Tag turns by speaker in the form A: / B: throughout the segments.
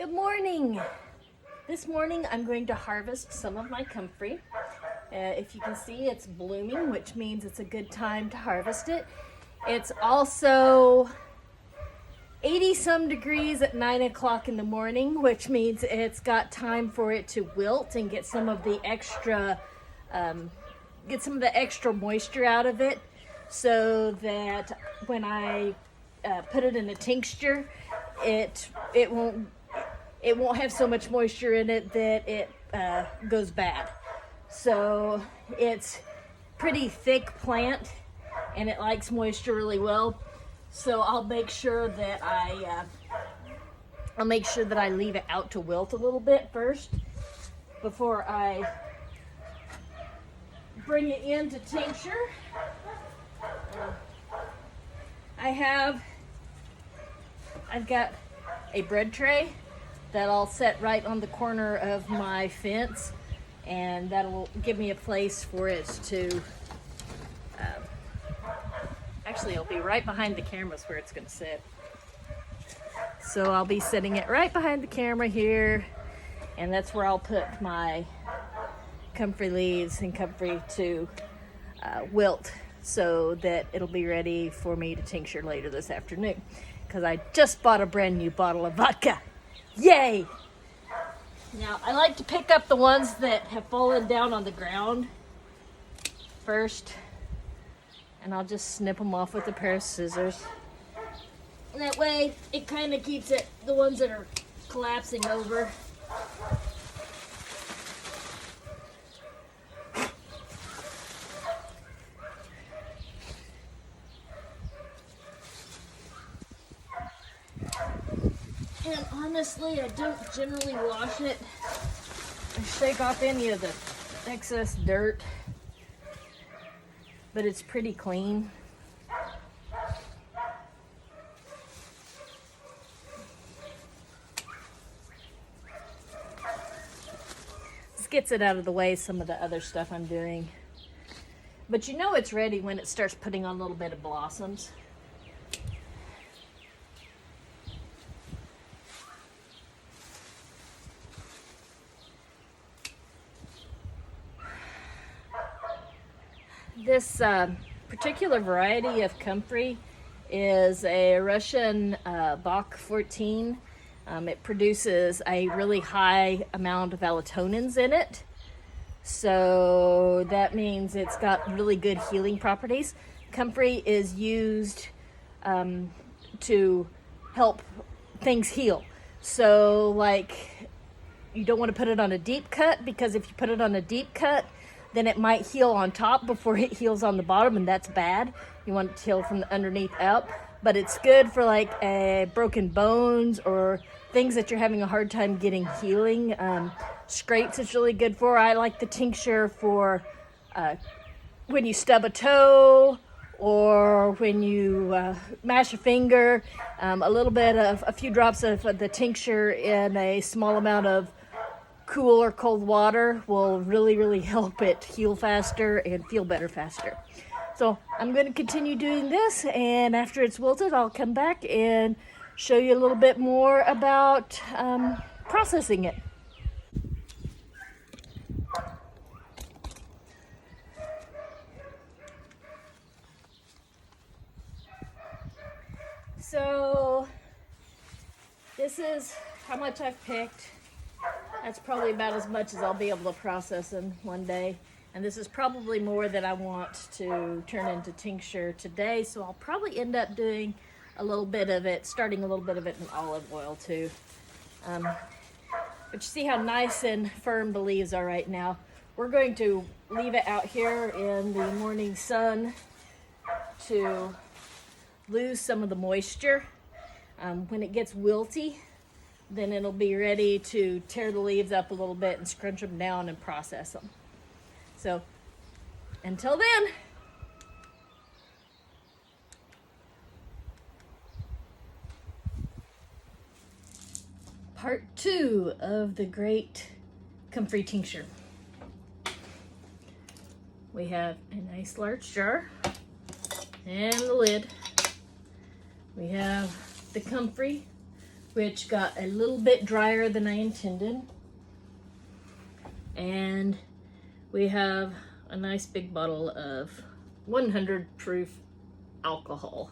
A: Good morning. This morning I'm going to harvest some of my comfrey. If you can see, it's blooming, which means it's a good time to harvest it. It's also 80 some degrees at 9 o'clock in the morning, which means it's got time for it to wilt and get some of the extra moisture out of it, so that when I put it in a tincture, it won't have so much moisture in it that it goes bad. So it's pretty thick plant and it likes moisture really well. So I'll make sure that I leave it out to wilt a little bit first before I bring it into tincture. I've got a bread tray that I'll set right on the corner of my fence, and that'll give me a place for it to, actually it'll be right behind the cameras where it's going to sit. So I'll be setting it right behind the camera here, and that's where I'll put my comfrey leaves and comfrey to wilt, so that it'll be ready for me to tincture later this afternoon, because I just bought a brand new bottle of vodka. Yay! Now, I like to pick up the ones that have fallen down on the ground first, and I'll just snip them off with a pair of scissors. And that way, it kind of keeps the ones that are collapsing over. And honestly, I don't generally wash it. I shake off any of the excess dirt, but it's pretty clean. This gets it out of the way, some of the other stuff I'm doing. But you know it's ready when it starts putting on a little bit of blossoms. This particular variety of comfrey is a Russian Bach 14. It produces a really high amount of alatonins in it. So that means it's got really good healing properties. Comfrey is used to help things heal. So like, you don't want to put it on a deep cut, because if you put it on a deep cut, then it might heal on top before it heals on the bottom, and that's bad. You want it to heal from the underneath up. But it's good for like broken bones or things that you're having a hard time getting healing. Scrapes it's really good for. I like the tincture for when you stub a toe or when you mash a finger. A few drops of the tincture in a small amount of cool or cold water will really help it heal faster and feel better faster. So I'm going to continue doing this, and after it's wilted, I'll come back and show you a little bit more about processing it. So this is how much I've picked. That's probably about as much as I'll be able to process in one day. And this is probably more than I want to turn into tincture today, so I'll probably end up doing a little bit of it, starting a little bit of it in olive oil too. But you see how nice and firm the leaves are right now. We're going to leave it out here in the morning sun to lose some of the moisture. When it gets wilty, then it'll be ready to tear the leaves up a little bit and scrunch them down and process them. So until then, part 2 of the great comfrey tincture. We have a nice large jar and the lid. We have the comfrey which got a little bit drier than I intended. And we have a nice big bottle of 100 proof alcohol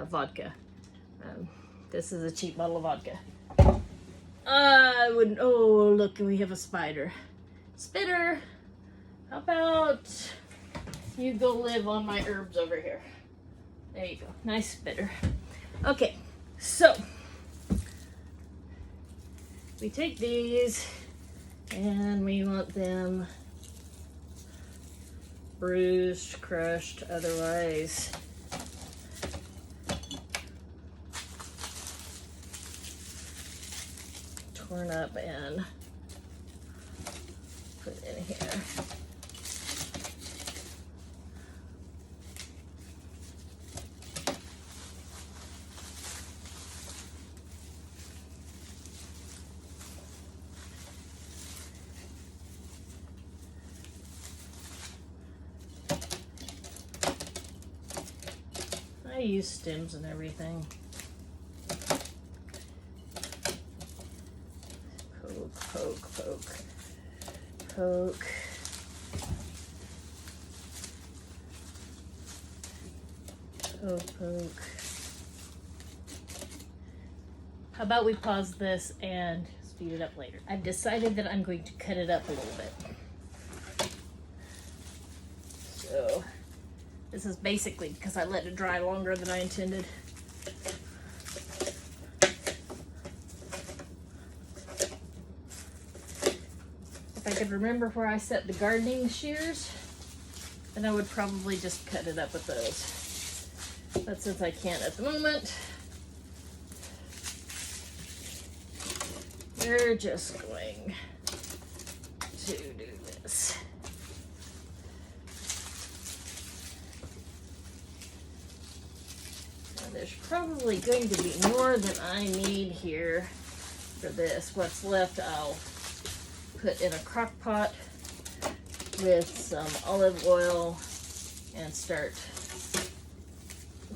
A: vodka. This is a cheap bottle of vodka. I wouldn't, oh look, we have a spider. Spitter, how about you go live on my herbs over here? There you go, nice spitter. Okay, so we take these and we want them bruised, crushed, otherwise torn up and put in here. I use stems and everything. Poke, poke, poke, poke. Poke, poke. How about we pause this and speed it up later? I've decided that I'm going to cut it up a little bit. So this is basically because I let it dry longer than I intended. If I could remember where I set the gardening shears, then I would probably just cut it up with those. But since I can't at the moment, we're just going to do this. Now there's probably going to be more than I need here for this. What's left I'll put in a crock pot with some olive oil and start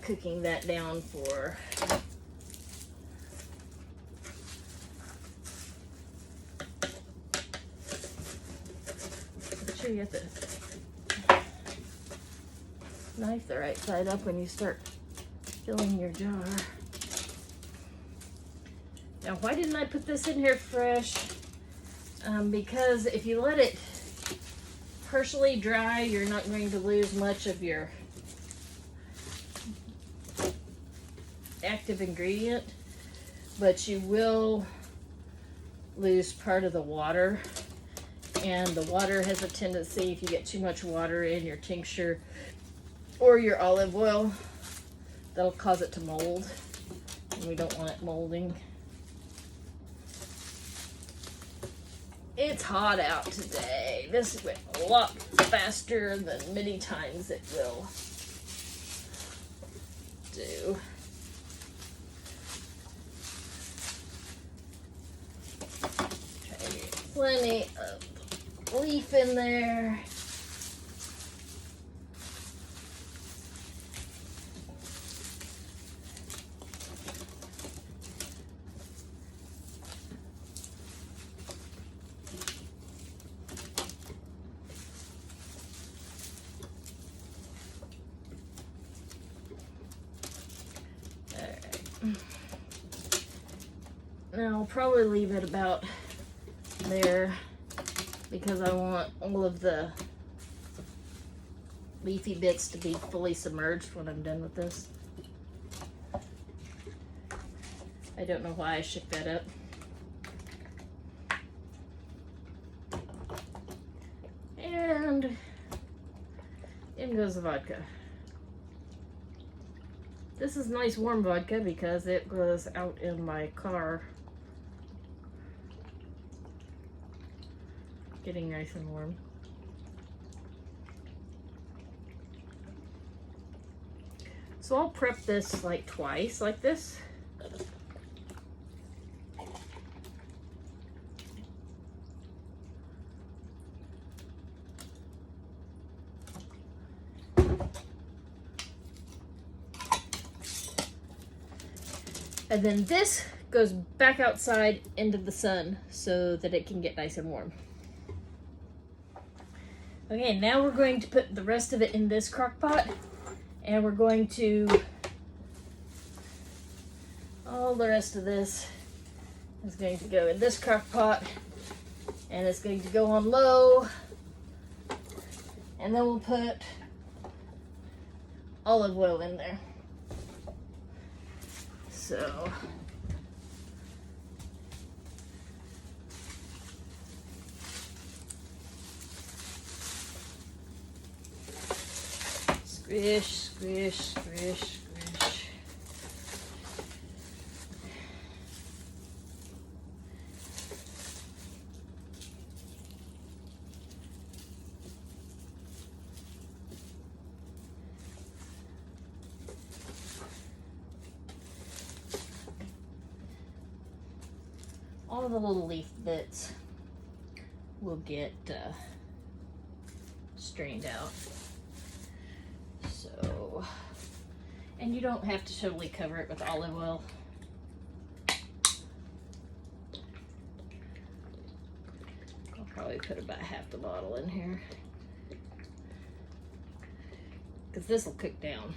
A: cooking that down for make sure you get the knife the right side up when you start filling your jar. Now why didn't I put this in here fresh? Because if you let it partially dry, you're not going to lose much of your active ingredient, but you will lose part of the water, and the water has a tendency, if you get too much water in your tincture or your olive oil, that'll cause it to mold, and we don't want it molding. It's hot out today. This went a lot faster than many times it will do. Try to get plenty of leaf in there. Now I'll probably leave it about there because I want all of the leafy bits to be fully submerged when I'm done with this. I don't know why I shook that up. And in goes the vodka. This is nice warm vodka because it was out in my car getting nice and warm. So I'll prep this like twice like this. And then this goes back outside into the sun so that it can get nice and warm. Okay, now we're going to put the rest of it in this crock pot, and we're going to, all the rest of this is going to go in this crock pot, and it's going to go on low, and then we'll put olive oil in there. So squish, squish, squish, squish. All the little leaf bits will get strained out. So, and you don't have to totally cover it with olive oil. I'll probably put about half the bottle in here, because this will cook down.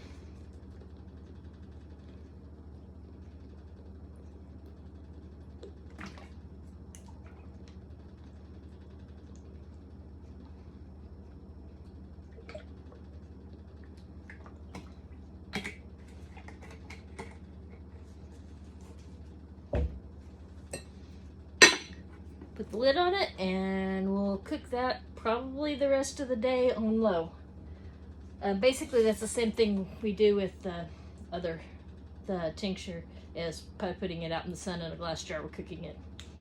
A: Put the lid on it, and we'll cook that probably the rest of the day on low. Basically, that's the same thing we do with the tincture, is by putting it out in the sun in a glass jar. We're cooking it.